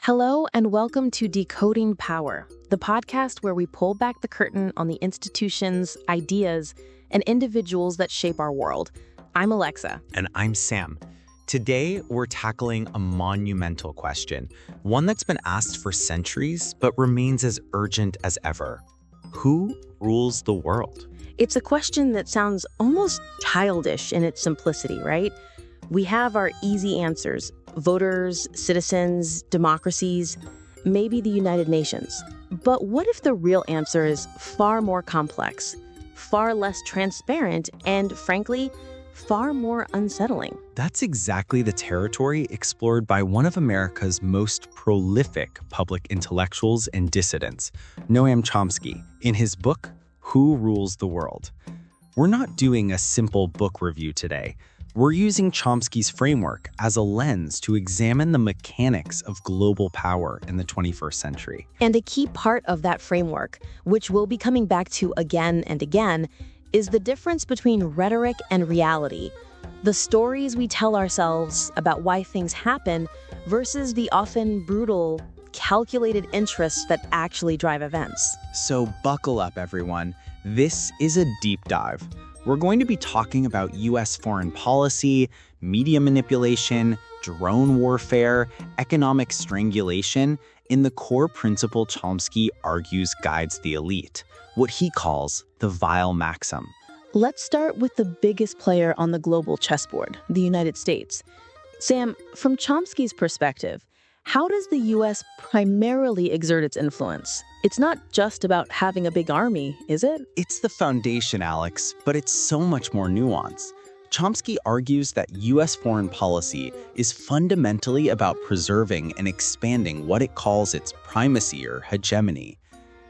Hello, and welcome to Decoding Power, the podcast where we pull back the curtain on the institutions, ideas, and individuals that shape our world. I'm Alexa. And I'm Sam. Today, we're tackling a monumental question, one that's been asked for centuries, but remains as urgent as ever. Who rules the world? It's a question that sounds almost childish in its simplicity, right? We have our easy answers: voters, citizens, democracies, maybe the United Nations. But what if the real answer is far more complex, far less transparent, and frankly, far more unsettling? That's exactly the territory explored by one of America's most prolific public intellectuals and dissidents, Noam Chomsky, in his book, Who Rules the World? We're not doing a simple book review today. We're using Chomsky's framework as a lens to examine the mechanics of global power in the 21st century. And a key part of that framework, which we'll be coming back to again and again, is the difference between rhetoric and reality. The stories we tell ourselves about why things happen versus the often brutal, calculated interests that actually drive events. So buckle up, everyone. This is a deep dive. We're going to be talking about U.S. foreign policy, media manipulation, drone warfare, economic strangulation, in the core principle Chomsky argues guides the elite, what he calls the vile maxim. Let's start with the biggest player on the global chessboard, the United States. Sam, from Chomsky's perspective, how does the U.S. primarily exert its influence? It's not just about having a big army, is it? It's the foundation, Alex, but it's so much more nuanced. Chomsky argues that U.S. foreign policy is fundamentally about preserving and expanding what it calls its primacy or hegemony.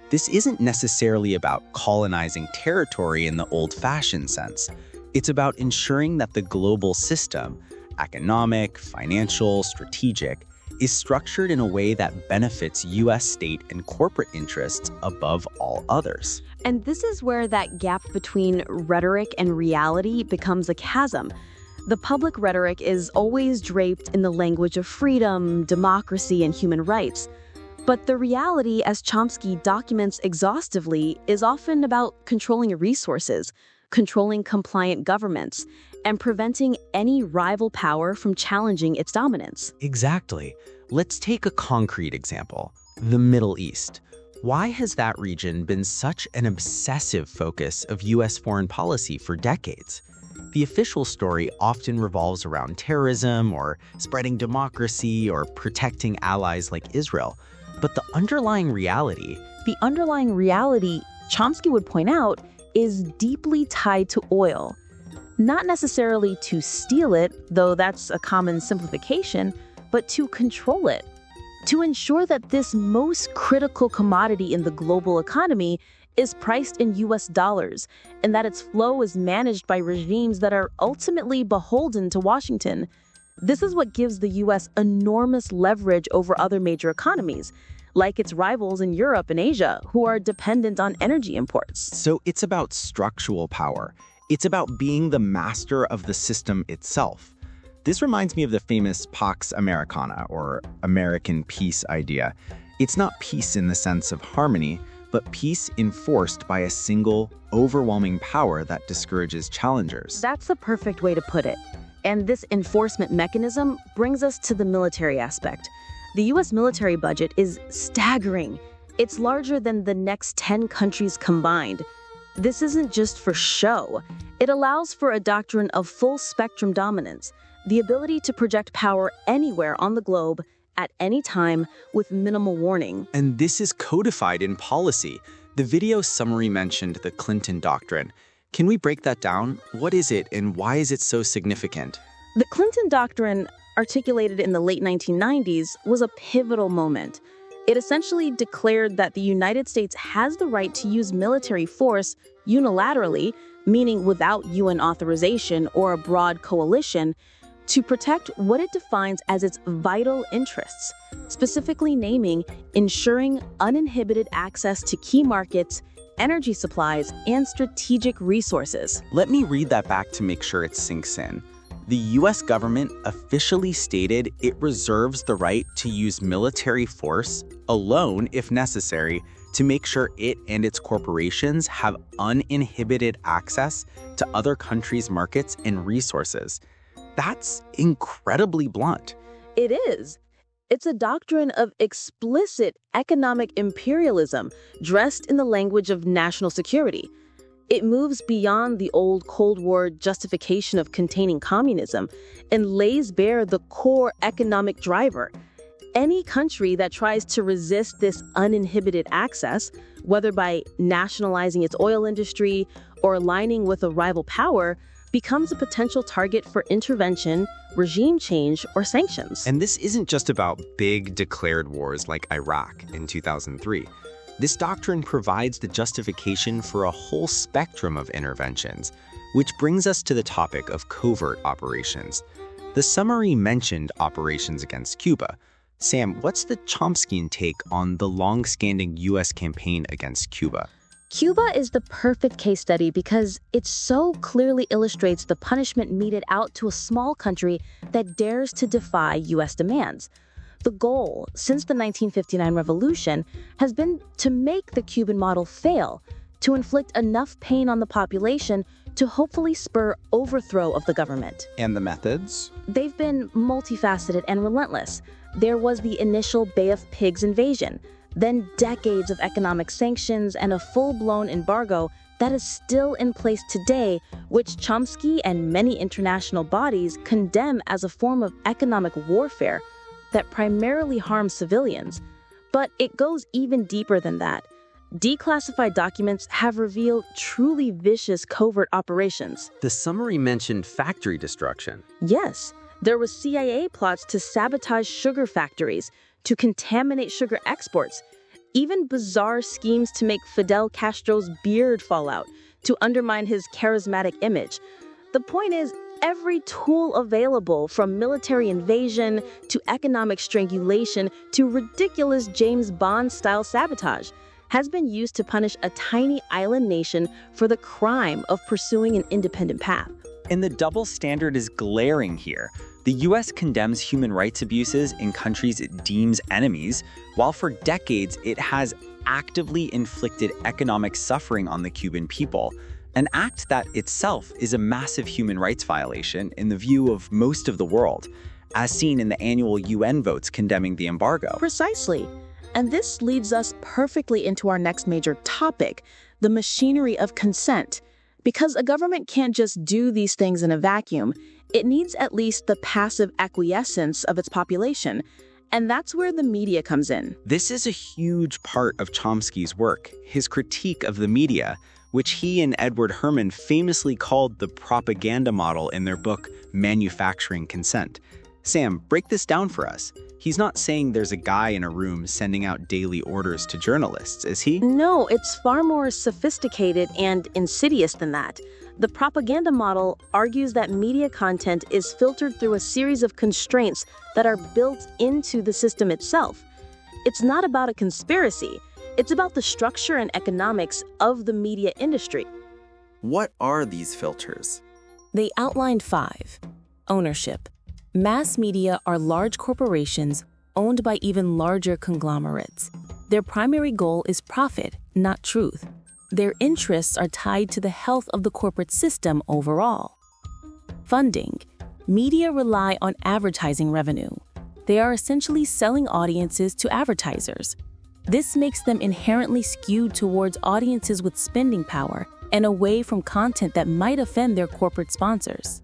This isn't necessarily about colonizing territory in the old-fashioned sense. It's about ensuring that the global system, economic, financial, strategic, is structured in a way that benefits U.S. state and corporate interests above all others. And this is where that gap between rhetoric and reality becomes a chasm. The public rhetoric is always draped in the language of freedom, democracy, and human rights. But the reality, as Chomsky documents exhaustively, is often about controlling resources, controlling compliant governments, and preventing any rival power from challenging its dominance. Exactly. Let's take a concrete example: the Middle East. Why has that region been such an obsessive focus of U.S. foreign policy for decades? The official story often revolves around terrorism or spreading democracy or protecting allies like Israel. But the underlying reality, Chomsky would point out, is deeply tied to oil. Not necessarily to steal it, though that's a common simplification, but to control it. To ensure that this most critical commodity in the global economy is priced in US dollars, and that its flow is managed by regimes that are ultimately beholden to Washington. This is what gives the US enormous leverage over other major economies, like its rivals in Europe and Asia, who are dependent on energy imports. So it's about structural power. It's about being the master of the system itself. This reminds me of the famous Pax Americana, or American peace idea. It's not peace in the sense of harmony, but peace enforced by a single, overwhelming power that discourages challengers. That's the perfect way to put it. And this enforcement mechanism brings us to the military aspect. The U.S. military budget is staggering. It's larger than the next 10 countries combined. This isn't just for show. It allows for a doctrine of full-spectrum dominance, the ability to project power anywhere on the globe at any time with minimal warning. And this is codified in policy. The video summary mentioned the Clinton Doctrine. Can we break that down? What is it and why is it so significant? The Clinton Doctrine, articulated in the late 1990s, was a pivotal moment. It essentially declared that the United States has the right to use military force unilaterally, meaning without UN authorization or a broad coalition, to protect what it defines as its vital interests, specifically naming ensuring uninhibited access to key markets, energy supplies, and strategic resources. Let me read that back to make sure it sinks in. the US government officially stated it reserves the right to use military force alone if necessary to make sure it and its corporations have uninhibited access to other countries' markets and resources. That's incredibly blunt. It is. It's a doctrine of explicit economic imperialism dressed in the language of national security. It moves beyond the old Cold War justification of containing communism and lays bare the core economic driver. Any country that tries to resist this uninhibited access, whether by nationalizing its oil industry or aligning with a rival power, becomes a potential target for intervention, regime change, or sanctions. And this isn't just about big declared wars like Iraq in 2003. This doctrine provides the justification for a whole spectrum of interventions, which brings us to the topic of covert operations. The summary mentioned operations against Cuba. Sam, what's the Chomskyan take on the long-standing U.S. campaign against Cuba? Cuba is the perfect case study because it so clearly illustrates the punishment meted out to a small country that dares to defy U.S. demands. The goal, since the 1959 revolution, has been to make the Cuban model fail, to inflict enough pain on the population to hopefully spur overthrow of the government. And the methods? They've been multifaceted and relentless. There was the initial Bay of Pigs invasion, then decades of economic sanctions and a full-blown embargo that is still in place today, which Chomsky and many international bodies condemn as a form of economic warfare that primarily harms civilians. But it goes even deeper than that. Declassified documents have revealed truly vicious covert operations. The summary mentioned factory destruction. Yes, there were CIA plots to sabotage sugar factories, to contaminate sugar exports, even bizarre schemes to make Fidel Castro's beard fall out, to undermine his charismatic image. The point is, every tool available, from military invasion to economic strangulation to ridiculous James Bond-style sabotage, has been used to punish a tiny island nation for the crime of pursuing an independent path. And the double standard is glaring here. The US condemns human rights abuses in countries it deems enemies, while for decades it has actively inflicted economic suffering on the Cuban people, an act that itself is a massive human rights violation in the view of most of the world, as seen in the annual UN votes condemning the embargo. Precisely. And this leads us perfectly into our next major topic, the machinery of consent. Because a government can't just do these things in a vacuum, it needs at least the passive acquiescence of its population. And that's where the media comes in. This is a huge part of Chomsky's work, his critique of the media, which he and Edward Herman famously called the propaganda model in their book, Manufacturing Consent. Sam, break this down for us. He's not saying there's a guy in a room sending out daily orders to journalists, is he? No, it's far more sophisticated and insidious than that. The propaganda model argues that media content is filtered through a series of constraints that are built into the system itself. It's not about a conspiracy. It's about the structure and economics of the media industry. What are these filters? They outlined 5. Ownership. Mass media are large corporations owned by even larger conglomerates. Their primary goal is profit, not truth. Their interests are tied to the health of the corporate system overall. Funding. Media rely on advertising revenue. They are essentially selling audiences to advertisers. This makes them inherently skewed towards audiences with spending power and away from content that might offend their corporate sponsors.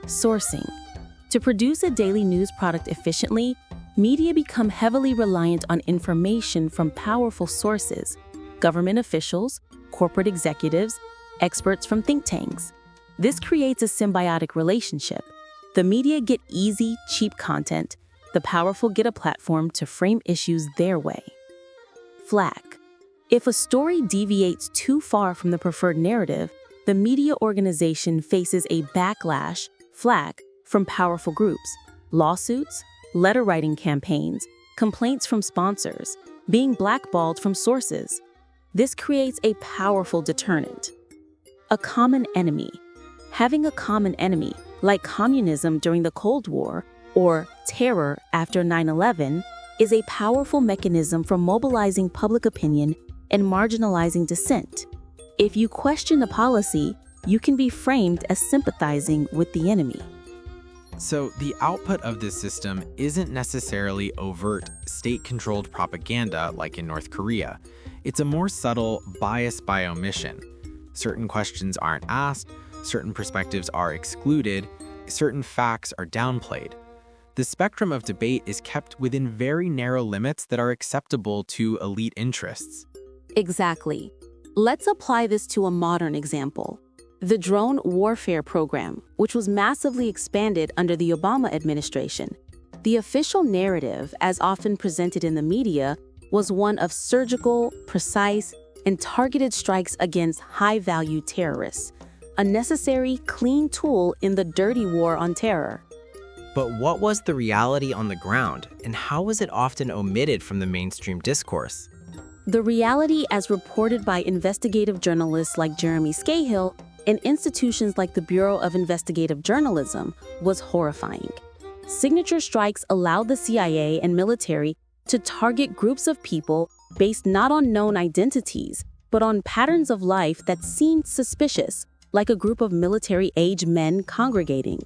Sourcing. To produce a daily news product efficiently, media become heavily reliant on information from powerful sources, government officials, corporate executives, experts from think tanks. This creates a symbiotic relationship. The media get easy, cheap content. The powerful get a platform to frame issues their way. Flack. If a story deviates too far from the preferred narrative, the media organization faces a backlash, flack, from powerful groups, lawsuits, letter-writing campaigns, complaints from sponsors, being blackballed from sources. This creates a powerful deterrent. A common enemy. Having a common enemy, like communism during the Cold War or terror after 9/11, is a powerful mechanism for mobilizing public opinion and marginalizing dissent. If you question a policy, you can be framed as sympathizing with the enemy. So the output of this system isn't necessarily overt, state-controlled propaganda like in North Korea. It's a more subtle bias by omission. Certain questions aren't asked, certain perspectives are excluded, certain facts are downplayed. The spectrum of debate is kept within very narrow limits that are acceptable to elite interests. Exactly. Let's apply this to a modern example. The drone warfare program, which was massively expanded under the Obama administration. The official narrative, as often presented in the media, was one of surgical, precise, and targeted strikes against high-value terrorists, a necessary, clean tool in the dirty war on terror. But what was the reality on the ground, and how was it often omitted from the mainstream discourse? The reality, as reported by investigative journalists like Jeremy Scahill and institutions like the Bureau of Investigative Journalism, was horrifying. Signature strikes allowed the CIA and military to target groups of people based not on known identities, but on patterns of life that seemed suspicious, like a group of military-age men congregating.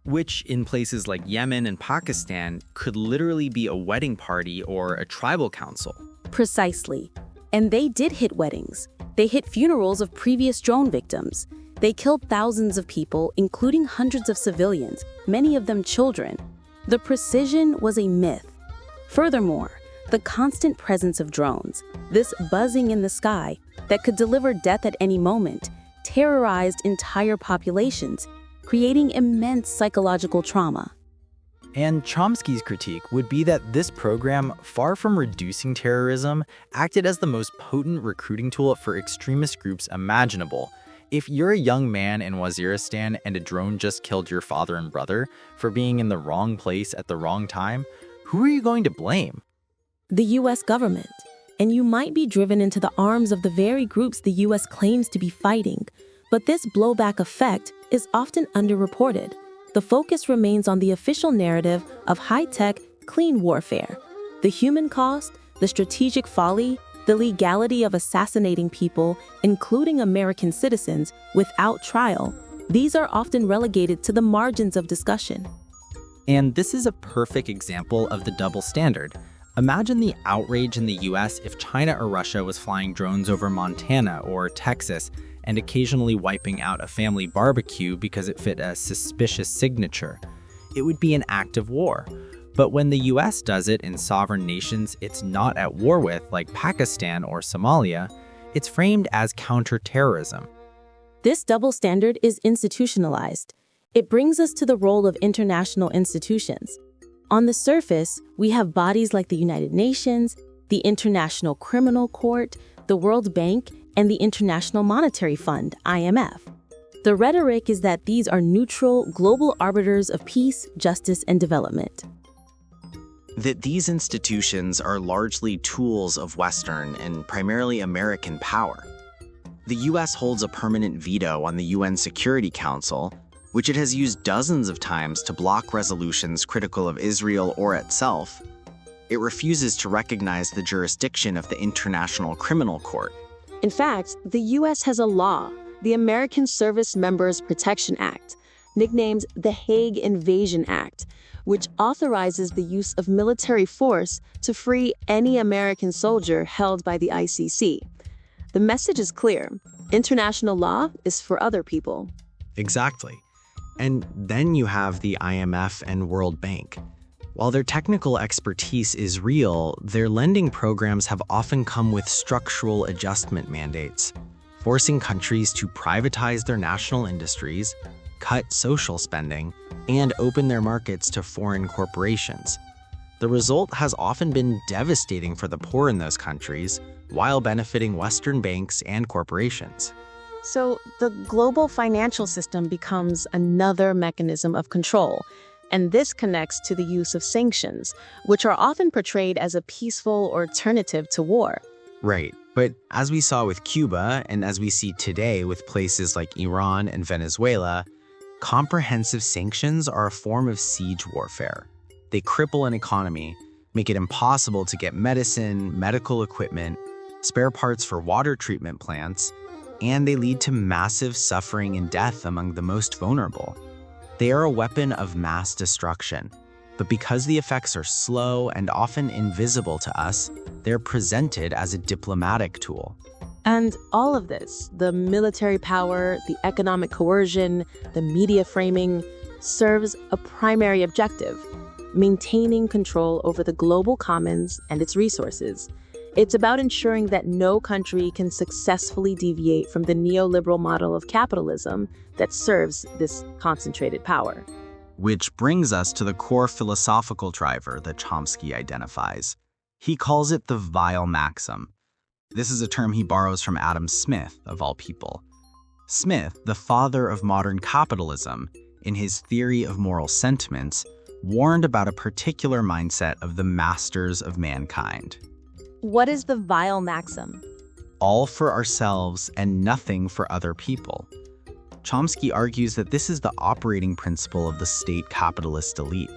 Which, in places like Yemen and Pakistan, could literally be a wedding party or a tribal council. Precisely. And they did hit weddings. They hit funerals of previous drone victims. They killed thousands of people, including hundreds of civilians, many of them children. The precision was a myth. Furthermore, the constant presence of drones, this buzzing in the sky that could deliver death at any moment, terrorized entire populations, creating immense psychological trauma. And Chomsky's critique would be that this program, far from reducing terrorism, acted as the most potent recruiting tool for extremist groups imaginable. If you're a young man in Waziristan and a drone just killed your father and brother for being in the wrong place at the wrong time, who are you going to blame? The U.S. government. And you might be driven into the arms of the very groups the U.S. claims to be fighting. But this blowback effect is often underreported. The focus remains on the official narrative of high-tech, clean warfare. The human cost, the strategic folly, the legality of assassinating people, including American citizens, without trial. These are often relegated to the margins of discussion. And this is a perfect example of the double standard. Imagine the outrage in the US if China or Russia was flying drones over Montana or Texas and occasionally wiping out a family barbecue because it fit a suspicious signature. It would be an act of war. But when the US does it in sovereign nations it's not at war with, like Pakistan or Somalia, it's framed as counterterrorism. This double standard is institutionalized. It brings us to the role of international institutions. On the surface, we have bodies like the United Nations, the International Criminal Court, the World Bank, and the International Monetary Fund, IMF. The rhetoric is that these are neutral, global arbiters of peace, justice, and development. That these institutions are largely tools of Western and primarily American power. The U.S. holds a permanent veto on the UN Security Council, which it has used dozens of times to block resolutions critical of Israel or itself. It refuses to recognize the jurisdiction of the International Criminal Court. In fact, the U.S. has a law, the American Service Members Protection Act, nicknamed the Hague Invasion Act, which authorizes the use of military force to free any American soldier held by the ICC. The message is clear. International law is for other people. Exactly. And then you have the IMF and World Bank. While their technical expertise is real, their lending programs have often come with structural adjustment mandates, forcing countries to privatize their national industries, cut social spending, and open their markets to foreign corporations. The result has often been devastating for the poor in those countries, while benefiting Western banks and corporations. So the global financial system becomes another mechanism of control. And this connects to the use of sanctions, which are often portrayed as a peaceful alternative to war. Right, but as we saw with Cuba, and as we see today with places like Iran and Venezuela, Comprehensive sanctions are a form of siege warfare. They cripple an economy, make it impossible to get medicine, medical equipment, spare parts for water treatment plants, and they lead to massive suffering and death among the most vulnerable. They are a weapon of mass destruction, but because the effects are slow and often invisible to us, they're presented as a diplomatic tool. And all of this, the military power, the economic coercion, the media framing, serves a primary objective: maintaining control over the global commons and its resources. It's about ensuring that no country can successfully deviate from the neoliberal model of capitalism that serves this concentrated power. Which brings us to the core philosophical driver that Chomsky identifies. He calls it the vile maxim. This is a term he borrows from Adam Smith, of all people. Smith, the father of modern capitalism, in his theory of moral sentiments, warned about a particular mindset of the masters of mankind. What is the vile maxim? All for ourselves and nothing for other people. Chomsky argues that this is the operating principle of the state capitalist elite.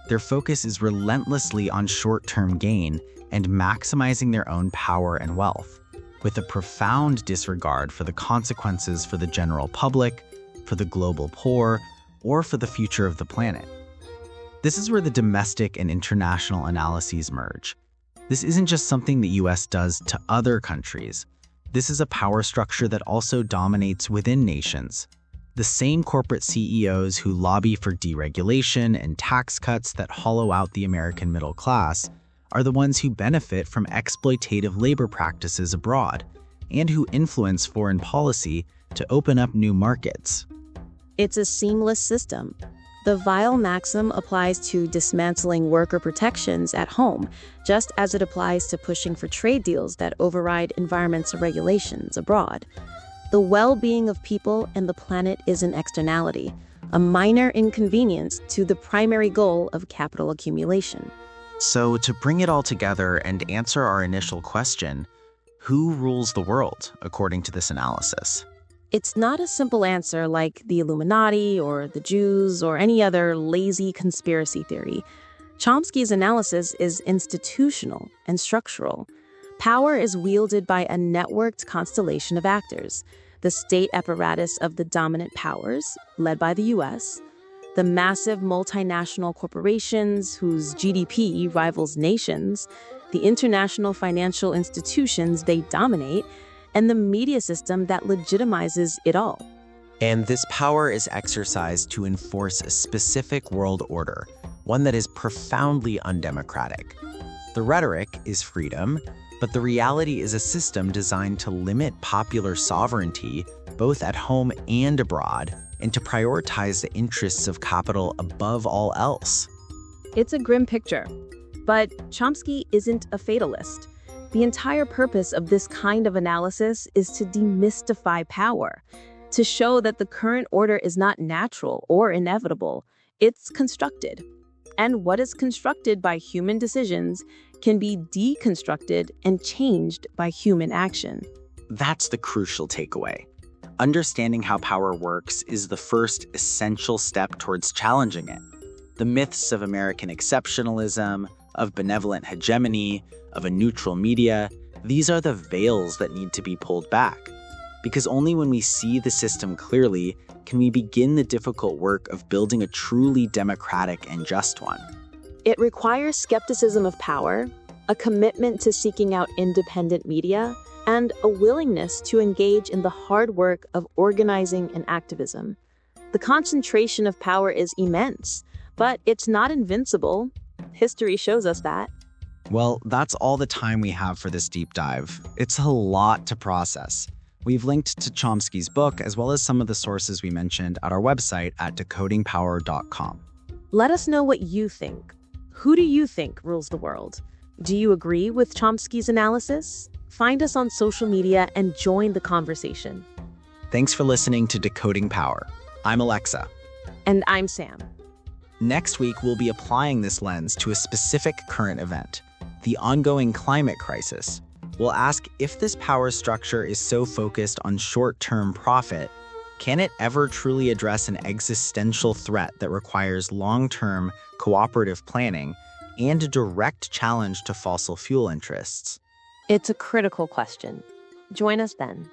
Their focus is relentlessly on short-term gain and maximizing their own power and wealth, with a profound disregard for the consequences for the general public, for the global poor, or for the future of the planet. This is where the domestic and international analyses merge. This isn't just something the US does to other countries. This is a power structure that also dominates within nations. The same corporate CEOs who lobby for deregulation and tax cuts that hollow out the American middle class are the ones who benefit from exploitative labor practices abroad and who influence foreign policy to open up new markets. It's a seamless system. The vile maxim applies to dismantling worker protections at home, just as it applies to pushing for trade deals that override environmental regulations abroad. The well-being of people and the planet is an externality, a minor inconvenience to the primary goal of capital accumulation. So, to bring it all together and answer our initial question, who rules the world, according to this analysis? It's not a simple answer like the Illuminati or the Jews or any other lazy conspiracy theory. Chomsky's analysis is institutional and structural. Power is wielded by a networked constellation of actors: the state apparatus of the dominant powers, led by the US, the massive multinational corporations whose GDP rivals nations, the international financial institutions they dominate, and the media system that legitimizes it all. And this power is exercised to enforce a specific world order, one that is profoundly undemocratic. The rhetoric is freedom, but the reality is a system designed to limit popular sovereignty, both at home and abroad, and to prioritize the interests of capital above all else. It's a grim picture, but Chomsky isn't a fatalist. The entire purpose of this kind of analysis is to demystify power, to show that the current order is not natural or inevitable. It's constructed. And what is constructed by human decisions can be deconstructed and changed by human action. That's the crucial takeaway. Understanding how power works is the first essential step towards challenging it. The myths of American exceptionalism, of benevolent hegemony, of a neutral media, these are the veils that need to be pulled back. Because only when we see the system clearly can we begin the difficult work of building a truly democratic and just one. It requires skepticism of power, a commitment to seeking out independent media, and a willingness to engage in the hard work of organizing and activism. The concentration of power is immense, but it's not invincible. History shows us that. Well, that's all the time we have for this deep dive. It's a lot to process. We've linked to Chomsky's book as well as some of the sources we mentioned at our website at decodingpower.com. Let us know what you think. Who do you think rules the world? Do you agree with Chomsky's analysis? Find us on social media and join the conversation. Thanks for listening to Decoding Power. I'm Alexa. And I'm Sam. Next week, we'll be applying this lens to a specific current event, the ongoing climate crisis. We'll ask if this power structure is so focused on short-term profit, Can it ever truly address an existential threat that requires long-term cooperative planning and a direct challenge to fossil fuel interests? It's a critical question. Join us then.